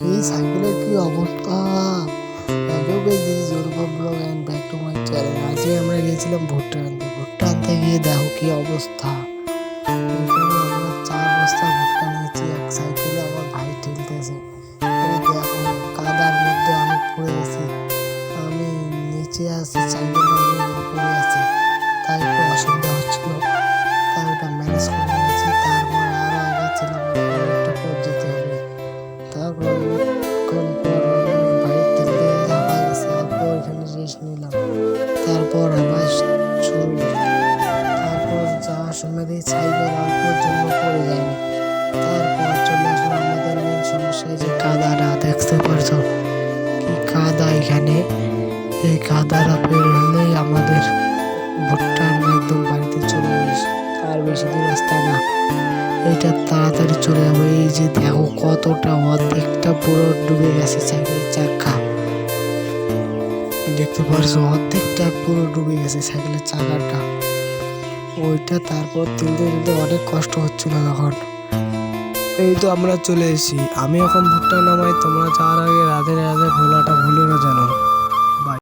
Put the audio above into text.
এই সাইকেলের কি অবস্থা! Hello guys, this is Anupam blog and back to my channel. আজকে আমরা গিয়েছিলাম ভুট্টা আনতে। ভুট্টা আনতে গিয়ে দেখো কি অবস্থা। এখানে আমরা 4 বস্তা ভুট্টা নিয়েছি এক সাইকেলে, আমার ভাই ঠেলতেছে। এই দেখো, কাদার মধ্যে আমি পড়ে গেছি। আমি নিচে আছি, সাইকেলটা নিয়ে উপরে আছি, তাই একটু অসুবিধা হচ্ছিল, তাই ওটা ম্যানেজ করে নিয়েছি। তারপর আরো আগাচ্ছিলাম, অনেকটা পথ যেতে হবে। তারপর অনেকক্ষণ পর আমি বাইক থেকে হাঁপায় গেছি, তারপর ওইখানে রেস্ট নিলাম। তারপর আবার শুরু। তারপর যাওয়ার সময় দিয়ে সাইকেল অল্পর জন্য পড়ে যায়নি। তারপর চলে আসলো আমাদের মেন সমস্যা, এই যে কাদাটা দেখতে পারছো কি কাদা এখানে। এই কাদাটা বের হলেই আমাদের ভুট্টা একদম বাড়িতে চলে যাবে, আর বেশি দূর রাস্তা না, এটা তাড়াতাড়ি চলে যাবো। এই যে দেখো কতটা, অর্ধেকটা পুরো ডুবে গেছে সাইকেলের চাকা, দেখতে পারছো অর্ধেকটা পুরো ডুবে গেছে সাইকেলের চাকাটা ওইটা। তারপর তুলতে তুলতে অনেক কষ্ট হচ্ছিল তখন। এই তো আমরা চলে এসেছি। আমি এখন ভুট্টা নামাই, তোমরা যাওয়ার আগে রাধে রাধে ভোলাটা ভুলো না যেন।